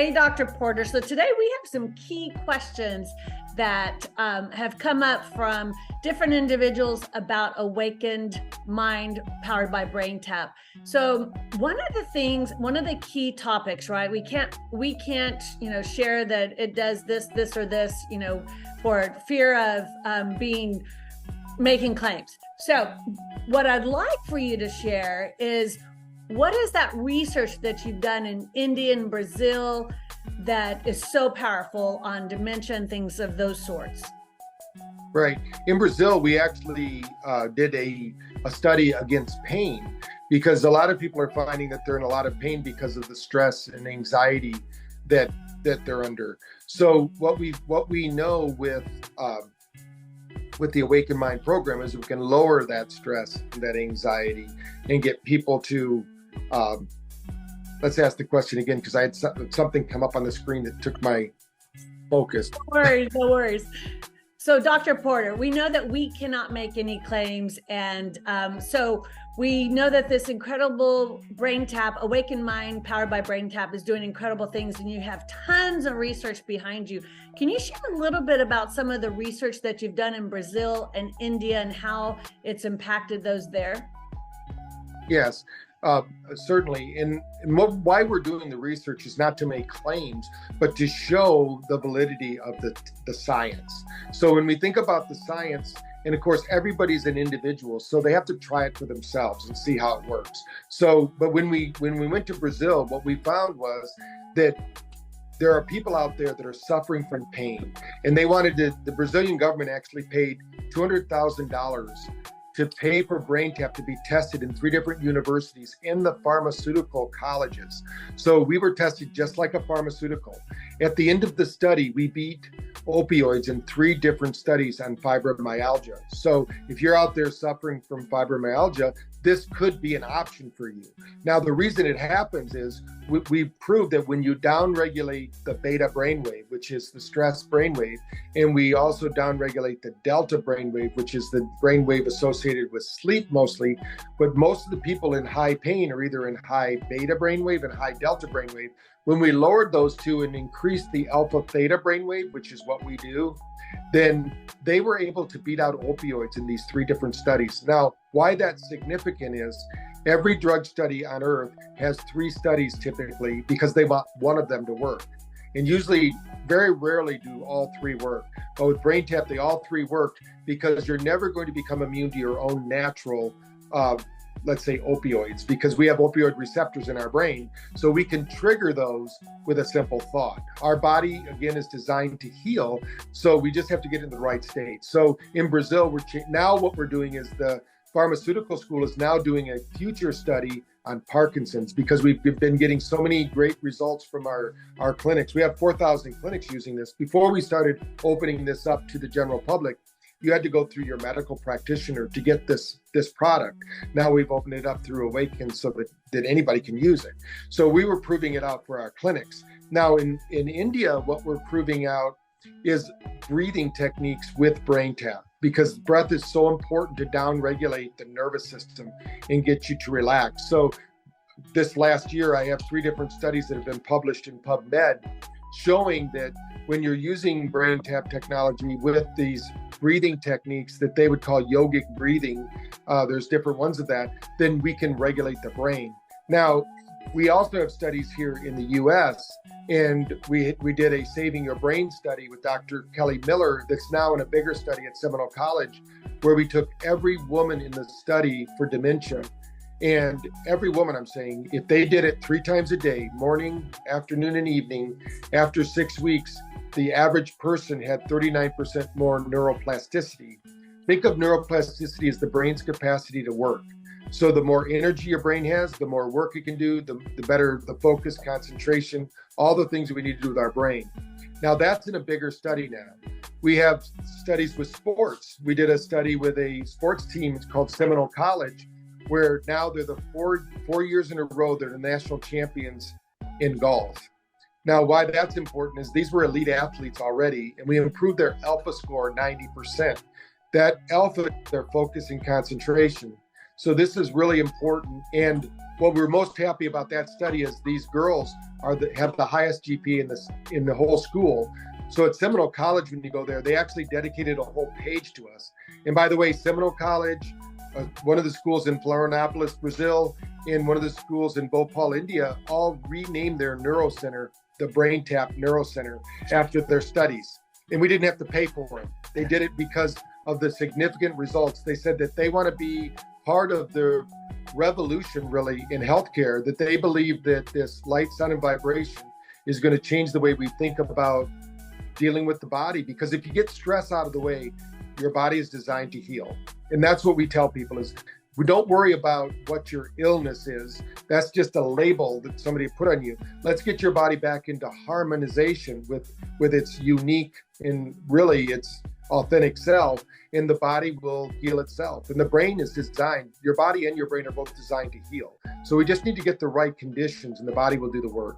Hey, Dr. Porter. So today we have some key questions that have come up from different individuals about Awakened Mind powered by Braintap. So one of the key topics, right? We can't, share that it does this, or this, for fear of making claims. So what I'd like for you to share is, what is that research that you've done in India and Brazil that is so powerful on dementia and things of those sorts? Right. In Brazil, we actually did a study against pain, because a lot of people are finding that they're in a lot of pain because of the stress and anxiety that they're under. So what we know with the Awakend Mind program is we can lower that stress and that anxiety and get people to let's ask the question again, because I had something come up on the screen that took my focus. No worries. So Dr. Porter, we know that we cannot make any claims. And so we know that this incredible Braintap, Awakened Mind powered by Braintap, is doing incredible things, and you have tons of research behind you. Can you share a little bit about some of the research that you've done in Brazil and India and how it's impacted those there? Yes. Certainly. And why we're doing the research is not to make claims, but to show the validity of the science. So when we think about the science, and of course, everybody's an individual, so they have to try it for themselves and see how it works. So, but when we went to Brazil, what we found was that there are people out there that are suffering from pain, and they the Brazilian government actually paid $200,000 to pay for Braintap to be tested in 3 different universities in the pharmaceutical colleges. So we were tested just like a pharmaceutical. At the end of the study, we beat opioids in 3 different studies on fibromyalgia. So if you're out there suffering from fibromyalgia, this could be an option for you. Now, the reason it happens is we proved that when you downregulate the beta brainwave, which is the stress brainwave, and we also downregulate the delta brainwave, which is the brainwave associated with sleep mostly, but most of the people in high pain are either in high beta brainwave and high delta brainwave. When we lowered those two and increased the alpha theta brainwave, which is what we do, then they were able to beat out opioids in these 3 different studies. Now, why that's significant is every drug study on earth has 3 studies typically, because they want one of them to work. And usually, very rarely do all 3 work. But with Braintap, they all 3 worked, because you're never going to become immune to your own natural let's say opioids, because we have opioid receptors in our brain. So we can trigger those with a simple thought. Our body, again, is designed to heal. So we just have to get in the right state. So in Brazil, now what we're doing is the pharmaceutical school is now doing a future study on Parkinson's, because we've been getting so many great results from our clinics. We have 4,000 clinics using this. Before we started opening this up to the general public, you had to go through your medical practitioner to get this product. Now we've opened it up through Awakend so that anybody can use it. So we were proving it out for our clinics. Now in India, what we're proving out is breathing techniques with Braintap, because breath is so important to downregulate the nervous system and get you to relax. So this last year, I have 3 different studies that have been published in PubMed showing that when you're using Braintap technology with these breathing techniques that they would call yogic breathing, there's different ones of that, then we can regulate the brain. Now, we also have studies here in the US, and we did a Saving Your Brain study with Dr. Kelly Miller that's now in a bigger study at Seminole College, where we took every woman in the study for dementia. And every woman, I'm saying, if they did it 3 times a day, morning, afternoon, and evening, after 6 weeks, the average person had 39% more neuroplasticity. Think of neuroplasticity as the brain's capacity to work. So the more energy your brain has, the more work it can do, the better the focus, concentration, all the things that we need to do with our brain. Now that's in a bigger study now. We have studies with sports. We did a study with a sports team, it's called Seminole College, where now they're the 4 years in a row, they're the national champions in golf. Now, why that's important is these were elite athletes already, and we improved their alpha score 90%. That alpha, their focus and concentration. So this is really important. And what we're most happy about that study is these girls have the highest GPA in the whole school. So at Seminole College, when you go there, they actually dedicated a whole page to us. And by the way, Seminole College, one of the schools in Florianopolis, Brazil, and one of the schools in Bhopal, India, all renamed their neurocenter the Braintap Neurocenter after their studies. And we didn't have to pay for it. They did it because of the significant results. They said that they want to be part of the revolution, really, in healthcare, that they believe that this light, sound, and vibration is going to change the way we think about dealing with the body. Because if you get stress out of the way, your body is designed to heal. And that's what we tell people is, we don't worry about what your illness is. That's just a label that somebody put on you. Let's get your body back into harmonization with its unique and really its authentic self, and the body will heal itself. And the brain is designed, your body and your brain are both designed to heal. So we just need to get the right conditions and the body will do the work.